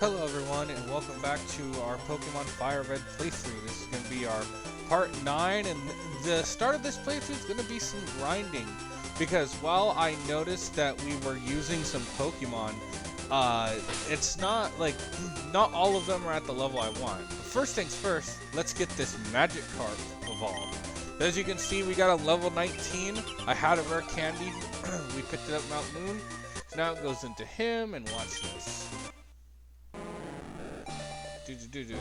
Hello everyone and welcome back to our Pokemon Firered playthrough. This is going to be our part 9, and the start of this playthrough is going to be some grinding because while I noticed that we were using some Pokemon, it's not like not all of them are at the level I want. First things first, let's get this Magic Carp evolved. As you can see, we got a level 19. I had a rare candy. We picked it up Mount Moon. So now it goes into him, and watch this. Do do do do.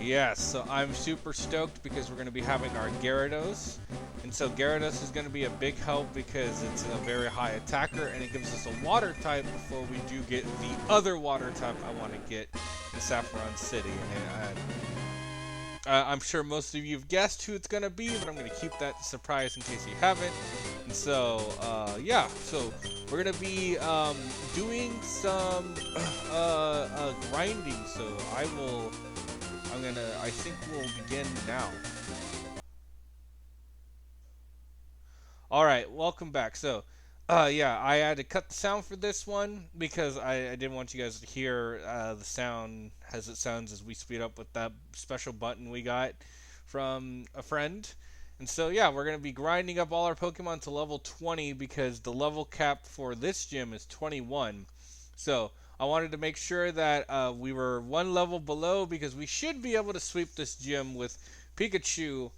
Yes, so I'm super stoked because we're going to be having our Gyarados. And so Gyarados is going to be a big help because it's a very high attacker and it gives us a water type before we do get the other water type I want to get in Saffron City. And I'm sure most of you have guessed who it's going to be, but I'm going to keep that surprise in case you haven't. And so, yeah, so we're going to be doing some grinding. So I think we'll begin now. Alright, welcome back. So, yeah, I had to cut the sound for this one because I didn't want you guys to hear the sound as it sounds as we speed up with that special button we got from a friend. And so, yeah, we're going to be grinding up all our Pokemon to level 20 because the level cap for this gym is 21. So, I wanted to make sure that we were one level below because we should be able to sweep this gym with Pikachu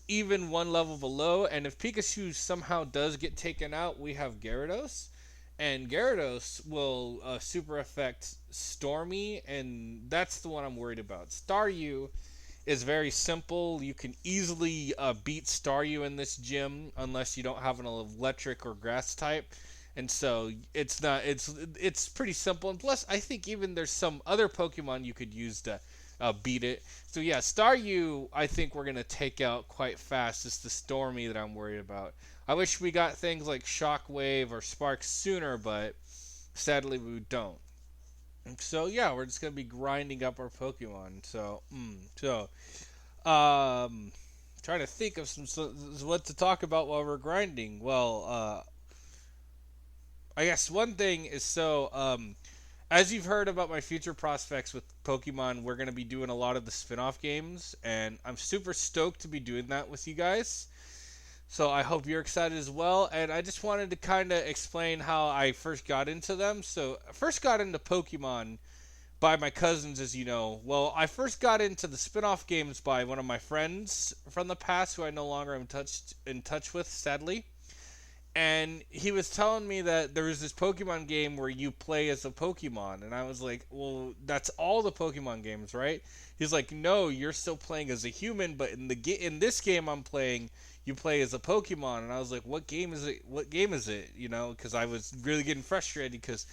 even one level below. And if Pikachu somehow does get taken out, we have Gyarados. And Gyarados will super affect Stormy, and that's the one I'm worried about. Staryu is very simple. You can easily beat Staryu in this gym unless you don't have an electric or grass type. And so it's pretty simple. And plus, I think even there's some other Pokemon you could use to beat it. So yeah, Staryu, I think we're gonna take out quite fast. It's the Stormy that I'm worried about. I wish we got things like Shockwave or Spark sooner, but sadly we don't. So yeah, we're just gonna be grinding up our Pokemon. So trying to think of what to talk about while we're grinding. Well, I guess one thing is as you've heard about my future prospects with Pokemon, we're going to be doing a lot of the spin off games, and I'm super stoked to be doing that with you guys. So I hope you're excited as well. And I just wanted to kind of explain how I first got into them. So I first got into Pokemon by my cousins, as you know. Well, I first got into the spin off games by one of my friends from the past who I no longer am in touch with, sadly, and he was telling me that there was this Pokemon game where you play as a Pokemon, and I was like, well, that's all the Pokemon games, right? He's like, no, you're still playing as a human, but in this game I'm playing, you play as a Pokemon. And I was like, what game is it? What game is it? You know, because I was really getting frustrated because,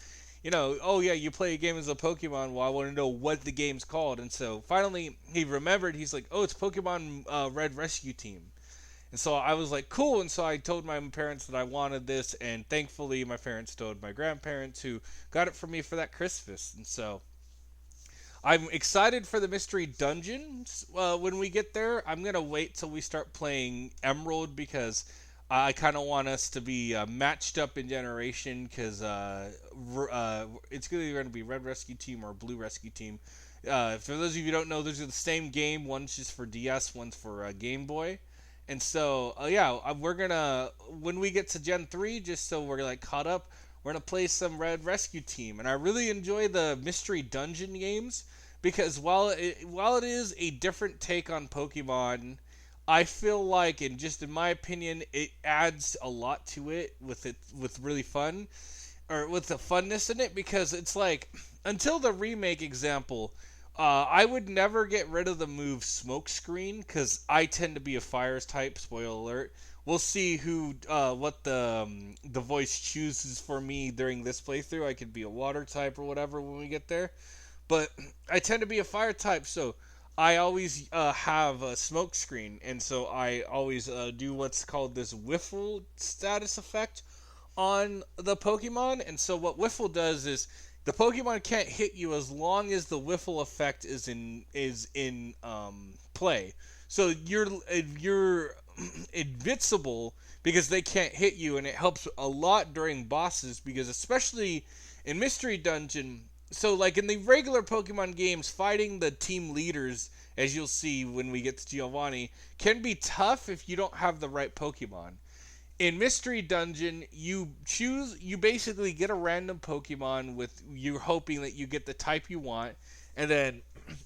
oh yeah, you play a game as a Pokemon. Well, I want to know what the game's called. And so finally he remembered. He's like, oh, it's Pokemon Red Rescue Team. And so I was like, cool. And so I told my parents that I wanted this. And thankfully, my parents told my grandparents who got it for me for that Christmas. And so I'm excited for the mystery dungeons. When we get there, I'm going to wait till we start playing Emerald because I kind of want us to be matched up in generation because it's either going to be Red Rescue Team or Blue Rescue Team. For those of you who don't know, those are the same game. One's just for DS, one's for Game Boy. And so, yeah, we're gonna when we get to Gen 3, just so we're like caught up, we're gonna play some Red Rescue Team. And I really enjoy the mystery dungeon games because while it is a different take on Pokemon, I feel like, and just in my opinion, it adds a lot to it with really fun or with the funness in it because it's like until the remake example. I would never get rid of the move Smokescreen because I tend to be a fire type. Spoiler alert. We'll see what the voice chooses for me during this playthrough. I could be a water type or whatever when we get there, but I tend to be a fire type, so I always have a Smokescreen, and so I always do what's called this Whiffle status effect on the Pokemon. And so what Whiffle does is the Pokemon can't hit you as long as the Whiffle effect is in play. So invincible because they can't hit you, and it helps a lot during bosses because especially in Mystery Dungeon. So like in the regular Pokemon games, fighting the team leaders, as you'll see when we get to Giovanni, can be tough if you don't have the right Pokemon. In Mystery Dungeon, you basically get a random Pokemon with you're hoping that you get the type you want, and then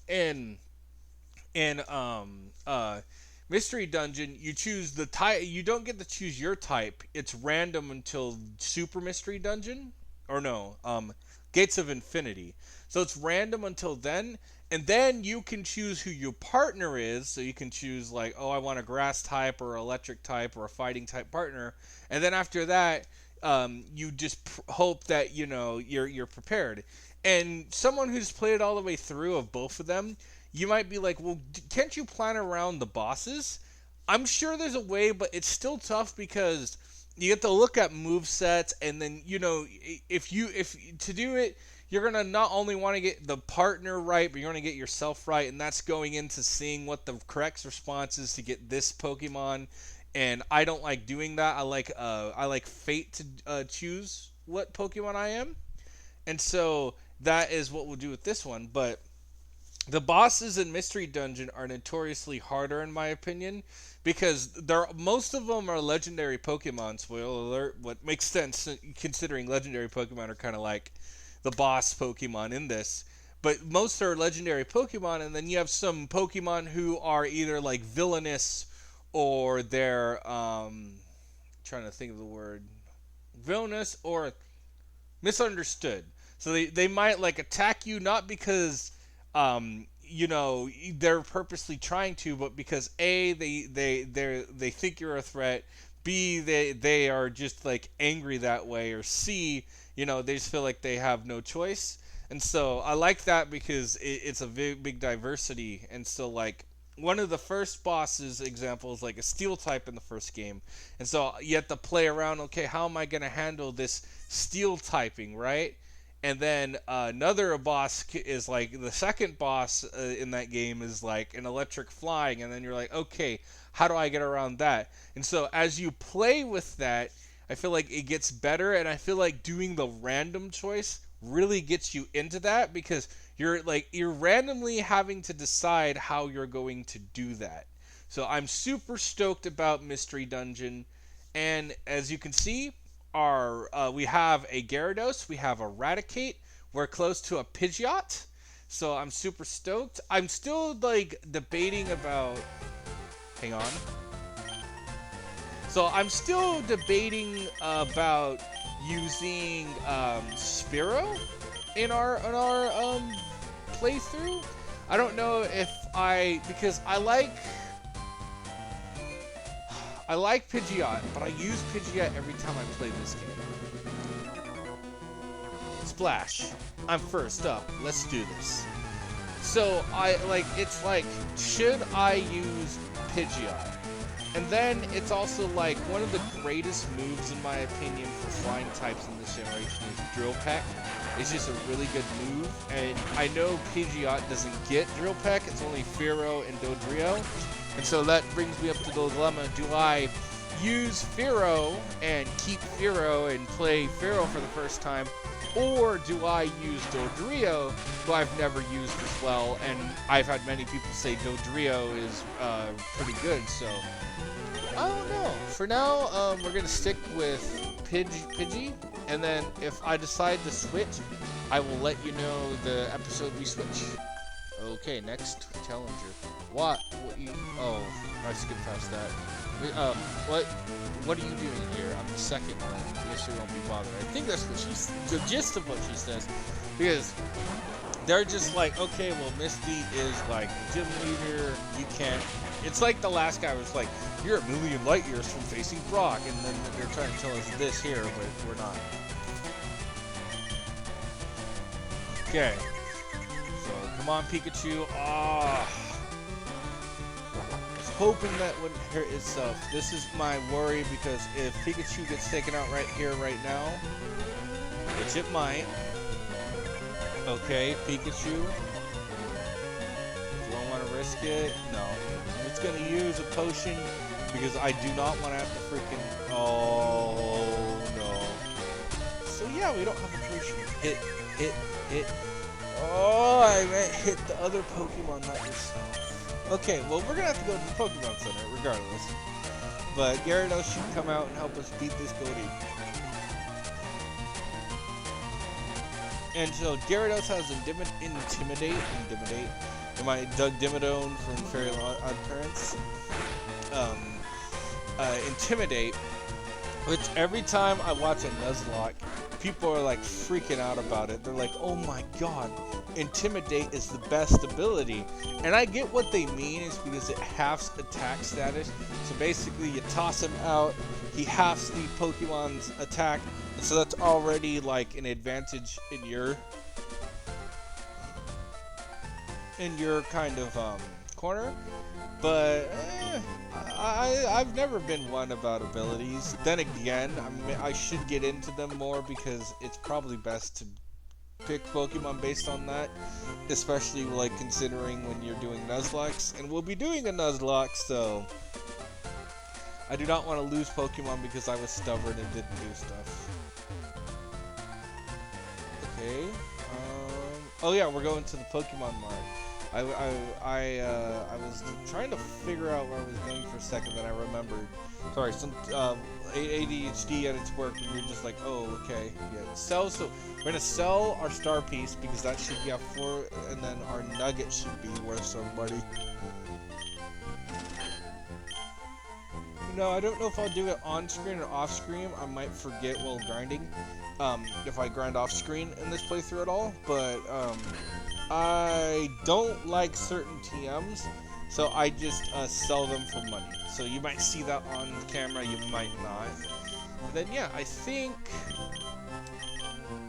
in in Mystery Dungeon, you choose the type. You don't get to choose your type. It's random until Super Mystery Dungeon, or no, Gates of Infinity. So it's random until then, and then you can choose who your partner is. So you can choose like, oh, I want a grass type or electric type or a fighting type partner, and then after that, you just hope that you're prepared. And someone who's played all the way through of both of them, you might be like, well, can't you plan around the bosses? I'm sure there's a way, but it's still tough because you get to look at move sets, and then if to do it, you're gonna not only want to get the partner right, but you're gonna get yourself right, and that's going into seeing what the correct response is to get this Pokemon. And I don't like doing that. I like fate to choose what Pokemon I am, and so that is what we'll do with this one, but. The bosses in Mystery Dungeon are notoriously harder in my opinion because most of them are legendary Pokemon. Spoiler alert, what makes sense considering legendary Pokemon are kind of like the boss Pokemon in this. But most are legendary Pokemon, and then you have some Pokemon who are either like villainous or they're trying to think of the word villainous or misunderstood. So they might like attack you not because they're purposely trying to, but because A, they think you're a threat, B, they are just like angry that way, or C, they just feel like they have no choice. And so I like that because it's a big diversity. And so like one of the first bosses examples like a steel type in the first game, and so you have to play around, okay, how am I going to handle this steel typing, right? And then another boss is like the second boss in that game is like an electric flying, and then you're like, okay, how do I get around that? And so as you play with that, I feel like it gets better, and I feel like doing the random choice really gets you into that because you're randomly having to decide how you're going to do that. So I'm super stoked about Mystery Dungeon, and as you can see, we have a Gyarados, we have a Raticate, we're close to a Pidgeot, so I'm super stoked. I'm still like debating about. Hang on. So I'm still debating about using Spearow in our playthrough. I don't know if because I like Pidgeot, but I use Pidgeot every time I play this game. Splash. I'm first up. Let's do this. So should I use Pidgeot? And then it's also like one of the greatest moves in my opinion for flying types in this generation is Drill Peck. It's just a really good move, and I know Pidgeot doesn't get Drill Peck. It's only Fearow and Dodrio. And so that brings me up to the dilemma, do I use Fearow and keep Fearow and play Fearow for the first time, or do I use Dodrio, who I've never used as well, and I've had many people say Dodrio is pretty good, so I don't know. For now, we're going to stick with Pidgey, and then if I decide to switch, I will let you know the episode we switch. Okay, next challenger. What you? Oh, I skipped past that. What are you doing here? I'm the second one. I guess you won't be bothered. I think that's what the gist of what she says, because they're just like, okay, well, Misty is like gym leader. You can't. It's like the last guy was like, you're a million light years from facing Brock, and then they're trying to tell us this here, but we're not. Okay. So come on, Pikachu. Hoping that wouldn't hurt itself. This is my worry because if Pikachu gets taken out right here, right now, which it might. Okay, Pikachu. Do I want to risk it? No. It's going to use a potion because I do not want to have to freaking. Oh no. So yeah, we don't have a potion. Hit. Oh, I meant hit the other Pokemon, not yourself. Okay, well we're gonna have to go to the Pokemon Center regardless. But Gyarados should come out and help us beat this Goldie. And so Gyarados has Intimidate. Am I Doug Dimmadome from Fairy Odd Parents? Intimidate, which every time I watch a Nuzlocke, people are like freaking out about it. They're like, oh my god, Intimidate is the best ability. And I get what they mean is because it halves attack status. So basically you toss him out, he halves the Pokemon's attack, and so that's already like an advantage in your kind of corner. But I've never been one about abilities. Then again, I should get into them more because it's probably best to pick Pokemon based on that, especially like considering when you're doing Nuzlocks, and we'll be doing a Nuzlocke, so I do not want to lose Pokemon because I was stubborn and didn't do stuff. Okay. Oh yeah, we're going to the Pokemon Mart. I was trying to figure out where I was going for a second, then I remembered. Sorry, some ADHD at its work, and you're just like, oh, okay, yeah. So we're gonna sell our star piece because that should be 4, and then our nugget should be worth somebody. No, I don't know if I'll do it on screen or off screen. I might forget while grinding. If I grind off screen in this playthrough at all, but I don't like certain TMs, so I just sell them for money. So you might see that on camera, you might not. But then yeah, I think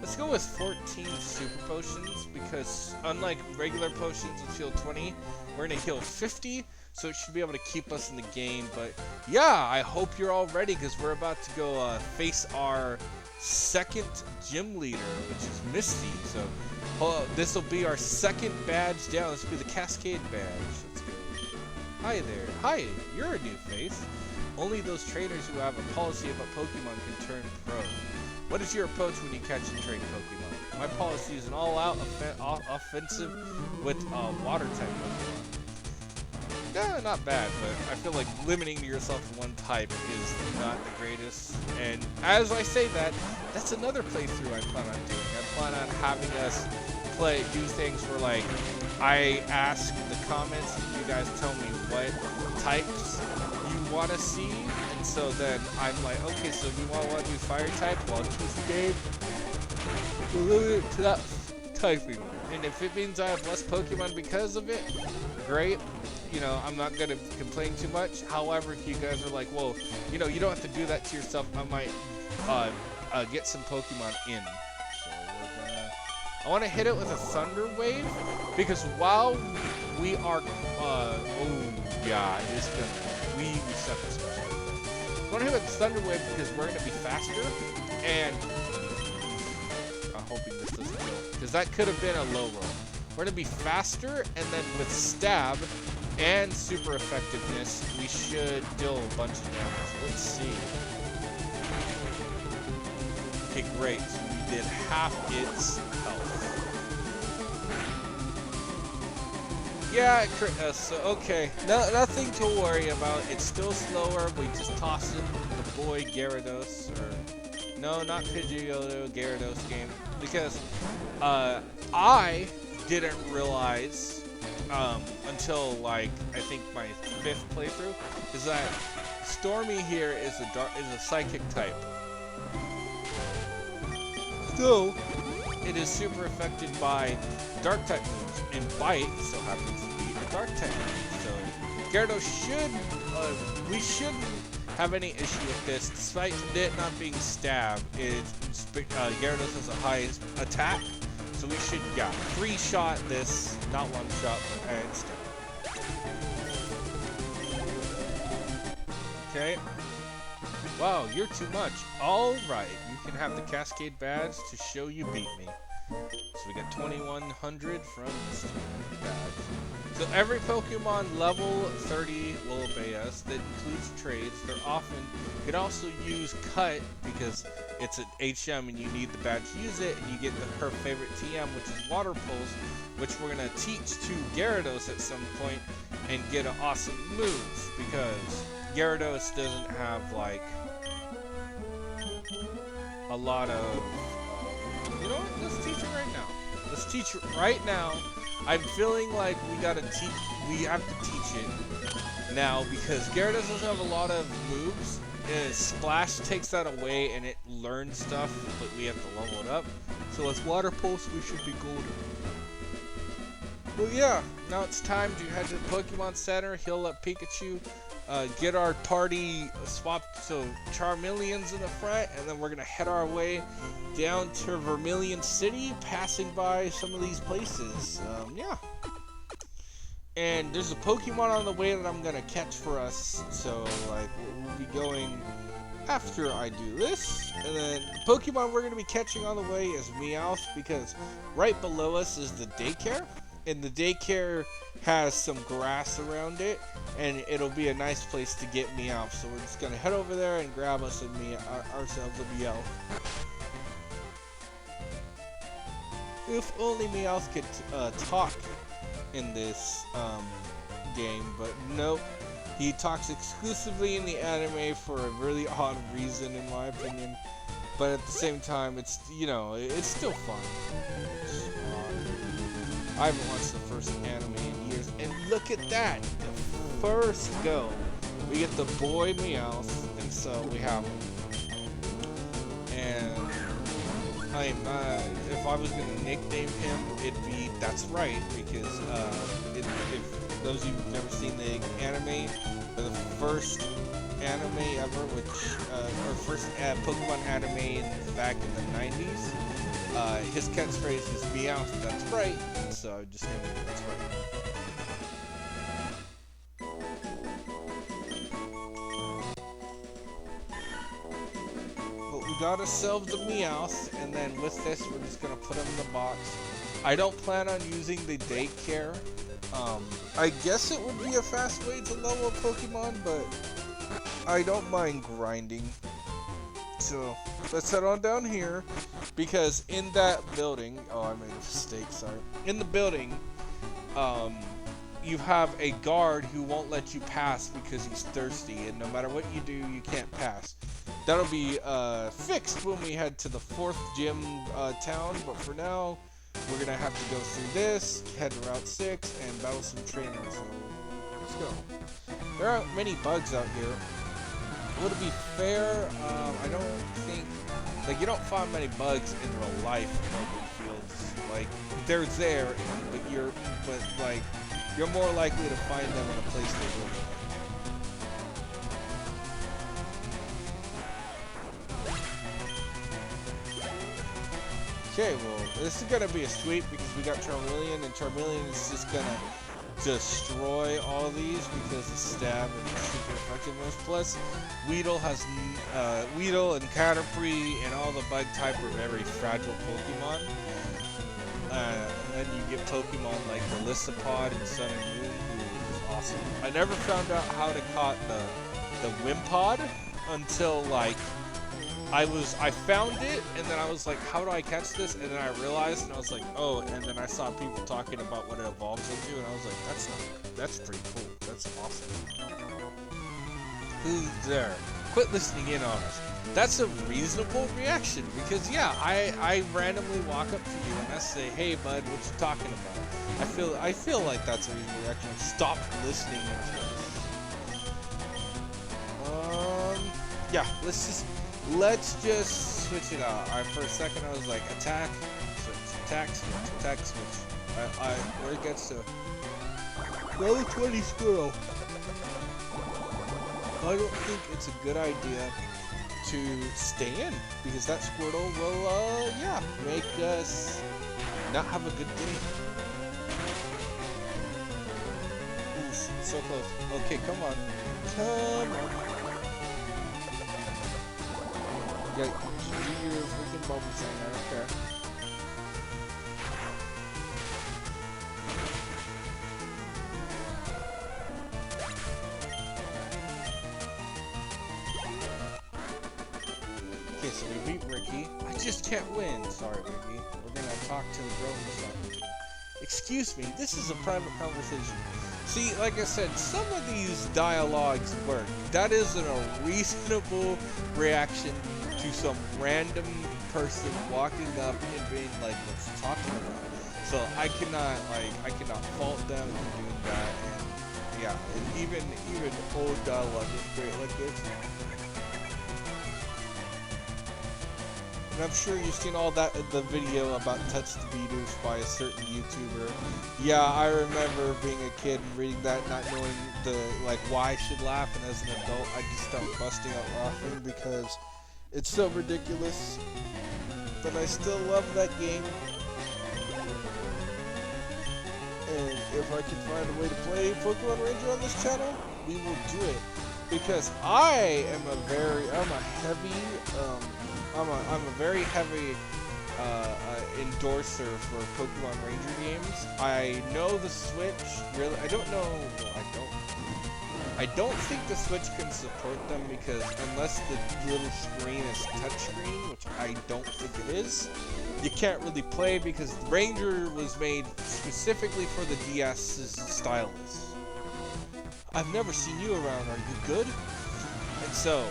let's go with 14 super potions, because unlike regular potions which heal 20, we're gonna heal 50, so it should be able to keep us in the game. But yeah, I hope you're all ready, because we're about to go face our second gym leader, which is Misty. So this will be our second badge down. This will be the Cascade badge. Let's go. Hi there. Hi, you're a new face. Only those trainers who have a policy about Pokemon can turn pro. What is your approach when you catch and train Pokemon? My policy is an all-out offensive with water type Pokemon. Yeah, not bad, but I feel like limiting yourself to one type is not the greatest. And as I say that, that's another playthrough I plan on doing. I plan on having us do things where, like, I ask the comments and you guys tell me what types you want to see, and so then I'm like, okay, so we want to do fire type, well, choose the game, limit it to that typing. And if it means I have less Pokemon because of it, great. You know, I'm not going to complain too much. However, if you guys are like, well, you know, you don't have to do that to yourself, I might get some Pokemon in. So we're gonna... I want to hit it with a Thunder Wave, because while we are... oh, yeah, it's going to... We suck this much. I want to hit it with Thunder Wave because we're going to be faster, and... I'm hoping this doesn't kill, because that could have been a low roll. We're going to be faster, and then with Stab and super effectiveness, we should deal a bunch of damage. Let's see. Okay, great. So we did half its health. Yeah, so okay. No, nothing to worry about. It's still slower. We just toss in the boy Gyarados, or no, not Pidgeotto, Gyarados game, because I didn't realize until like I think my 5th playthrough is that Stormy here is a psychic type. So it is super affected by dark type moves, and Bite so happens to be a dark type move. So Gyarados should we shouldn't have any issue with this, despite it not being stabbed. Gyarados has a high attack. So we should, yeah, 3-shot this, not 1-shot, but instead. Okay. Wow, you're too much. Alright, you can have the Cascade badge to show you beat me. So we got 2100 from this badge. Every Pokemon level 30 will obey us. That includes trades. They're often you can also use Cut because it's an HM and you need the badge to use it, and you get her favorite TM, which is Water Pulse, which we're gonna teach to Gyarados at some point and get an awesome move because Gyarados doesn't have like a lot of. You know what? Let's teach it right now. Let's teach it right now. I'm feeling like we have to teach it now because Gyarados doesn't have a lot of moves. Splash takes that away and it learns stuff, but we have to level it up. So with Water Pulse, we should be golden. Well, yeah, now it's time to head to the Pokemon Center, heal up Pikachu, get our party swapped so Charmeleon's in the front, and then we're going to head our way down to Vermillion City, passing by some of these places. Yeah. And there's a Pokemon on the way that I'm going to catch for us, so like we'll be going after I do this. And then the Pokemon we're going to be catching on the way is Meowth, because right below us is the daycare. And the daycare has some grass around it, and it'll be a nice place to get Meowth. So we're just gonna head over there and grab us ourselves a Meowth. If only Meowth could talk in this game, but nope. He talks exclusively in the anime for a really odd reason, in my opinion. But at the same time, it's it's still fun. I haven't watched the first anime in years, and look at that! The first go, we get the boy Meowth, and so we have him. And if I was gonna nickname him, it'd be That's Right, because if those of you who've never seen the anime, the first anime ever, or first Pokemon anime back in the 90s. His catchphrase is Meowth, that's right, so I just named it That's Right. But we got ourselves the Meowth, and then with this we're just going to put him in the box. I don't plan on using the daycare. I guess it would be a fast way to level a Pokemon, but I don't mind grinding. So let's head on down here, because in that building, I made a mistake, sorry. In the building, you have a guard who won't let you pass because he's thirsty, and no matter what you do, you can't pass. That'll be fixed when we head to the 4th gym town, but for now, we're gonna have to go through this, head to Route 6, and battle some trainers, so let's go. There aren't many bugs out here. Would it be fair? I don't think, you don't find many bugs in real life in open fields. Like, they're there, but you're more likely to find them in a place they live. Okay, well, this is gonna be a sweep because we got Charmeleon, and Charmeleon is just gonna destroy all these because of stab and super effectiveness. Plus, Weedle and Caterpie and all the bug type are very fragile Pokemon. And then you get Pokemon like Melisopod and Sun and Moon, who is awesome. I never found out how to caught the Wimpod until I found it, and then I was like, how do I catch this? And then I realized, and I was like, oh, and then I saw people talking about what it evolves into, and I was like, that's pretty cool. That's awesome. Who's there? Quit listening in on us. That's a reasonable reaction, because yeah, I randomly walk up to you and I say, hey bud, what you talking about? I feel like that's a reasonable reaction. Stop listening to us. Yeah, let's just switch it out. For a second I was like, attack, switch, attack, switch, attack, switch. Where it gets to level 20 Squirrel. I don't think it's a good idea to stay in, because that Squirtle will, make us not have a good day. Oof, so close. Okay, come on. Come on. Yeah, do your freaking bubble thing, I don't care. can't win. Sorry, baby. We're gonna talk to the girl who's talking to you. Excuse me, this is a private conversation. See, like I said, some of these dialogues work. That isn't a reasonable reaction to some random person walking up and being like, let's talk about it. So I cannot fault them for doing that. And yeah, and even old dialogue is great like this. And I'm sure you've seen all that in the video about Touch the Beaters by a certain YouTuber. Yeah, I remember being a kid and reading that, not knowing why I should laugh, and as an adult I just started busting out laughing because it's so ridiculous. But I still love that game. And if I can find a way to play Pokemon Ranger on this channel, we will do it. Because I'm a very heavy endorser for Pokemon Ranger games. I know the Switch really. I don't think the Switch can support them because unless the little screen is touchscreen, which I don't think it is, you can't really play because Ranger was made specifically for the DS's stylus. I've never seen you around. Are you good? And so,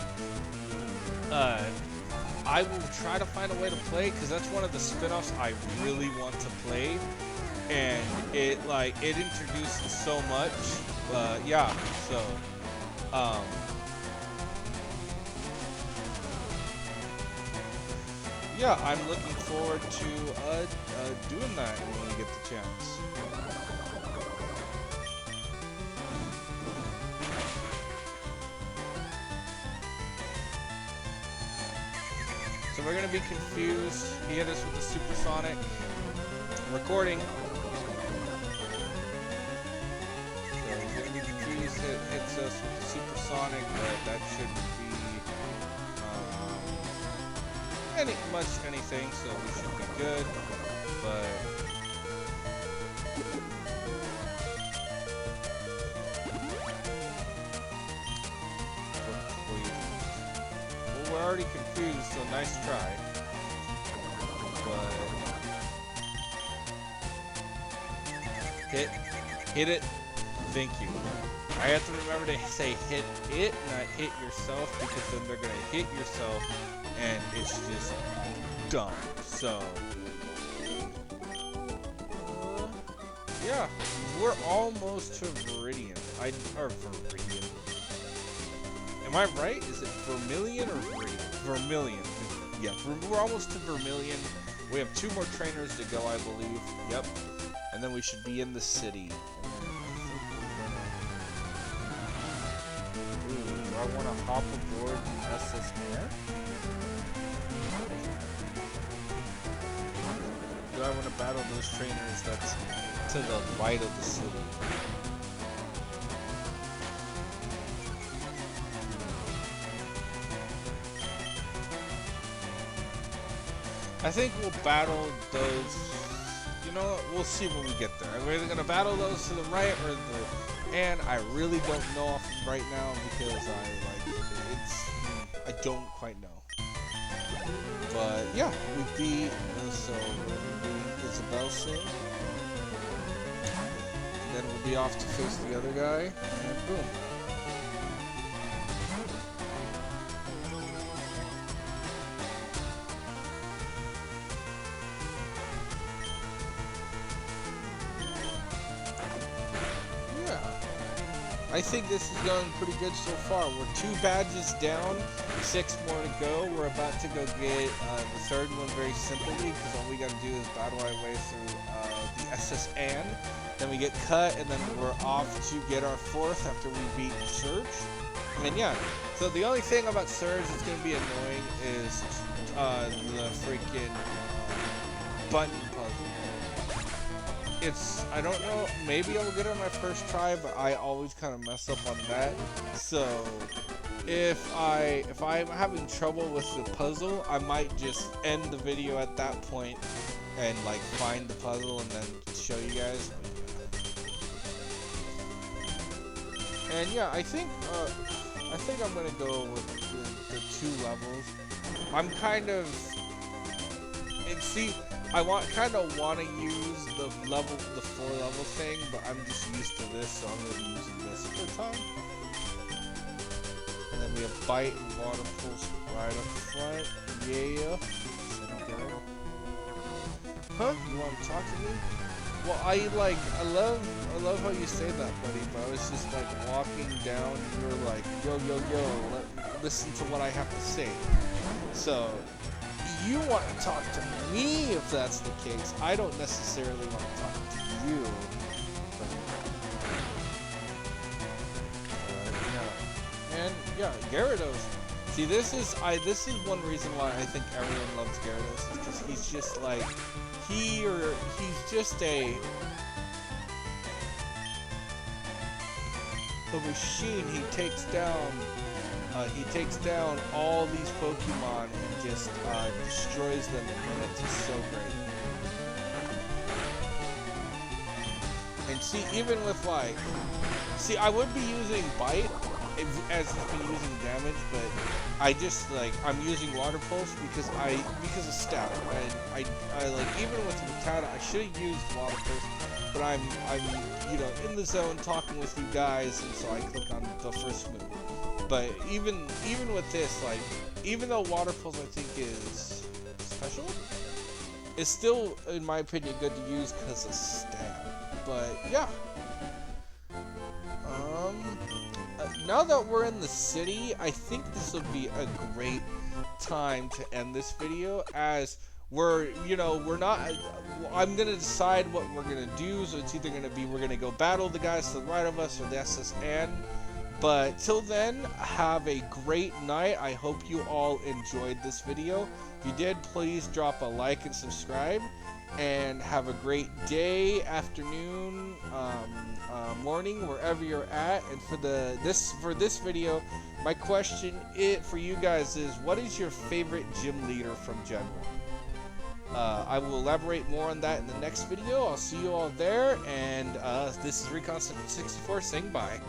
I will try to find a way to play because that's one of the spin-offs I really want to play, and it introduces so much. Yeah, so yeah, I'm looking forward to doing that when we get the chance. So we're gonna be confused. He hit us with the supersonic recording. So he's gonna be confused. It hits us with the supersonic, but that shouldn't be anything. So we should be good. But we're already confused, so nice try. But hit it. Thank you. I have to remember to say hit it, not hit yourself, because then they're gonna hit yourself, and it's just dumb. So yeah, we're almost to Viridian. Viridian. Am I right? Is it Vermillion or Vermillion? Yeah, we're almost to Vermillion. We have 2 more trainers to go, I believe. Yep. And then we should be in the city. Ooh, do I want to hop aboard the SS Mare? Do I want to battle those trainers that's to the right of the city? I think we'll battle those, you know, we'll see when we get there. We're either going to battle those to the right or and I really don't know off right now because I don't quite know. But yeah, we beat, so we'll be Isabel soon. And then we'll be off to face the other guy, and boom. I think this is going pretty good so far. We're 2 badges down, 6 more to go. We're about to go get the 3rd one very simply because all we got to do is battle our way through the SS Anne. Then we get cut, and then we're off to get our 4th after we beat Surge. And yeah, so the only thing about Surge that's going to be annoying is the freaking button puzzle. I don't know, maybe I'll get it on my first try, but I always kind of mess up on that. So if I'm having trouble with the puzzle, I might just end the video at that point and find the puzzle and then show you guys. And yeah, I think I'm gonna go with the 2 levels. I'm kind of and see, I kind of want to use the 4 level thing, but I'm just used to this, so I'm gonna be using this for time. And then we have bite and water pulse right up front. Yeah. Huh? You want to talk to me? Well, I love how you say that, buddy. But I was just like walking down, and you're like, yo, listen to what I have to say. So you want to talk to me if that's the case. I don't necessarily want to talk to you. And yeah, Gyarados. See, this is one reason why I think everyone loves Gyarados, is because he's just like he's just a machine. He takes down all these Pokemon and just destroys them in minutes. It's so great. And see, even with I would be using Bite as it's been using damage, but I'm using Water Pulse because of Stout. And I like, even with Rattata, I should have used Water Pulse, but I'm in the zone talking with you guys, and so I clicked on the first move. But even with this, like, even though Water Pulse I think is special, it's still, in my opinion, good to use because of Stab. But yeah. Now that we're in the city, I think this would be a great time to end this video, as we're not, I'm gonna decide what we're gonna do, so it's either gonna be we're gonna go battle the guys to the right of us or the SSN. But till then, have a great night. I hope you all enjoyed this video. If you did, please drop a like and subscribe. And have a great day, afternoon, morning, wherever you're at. And for this video, my question for you guys is, what is your favorite gym leader from Gen 1? I will elaborate more on that in the next video. I'll see you all there, and this is Recon64 saying bye.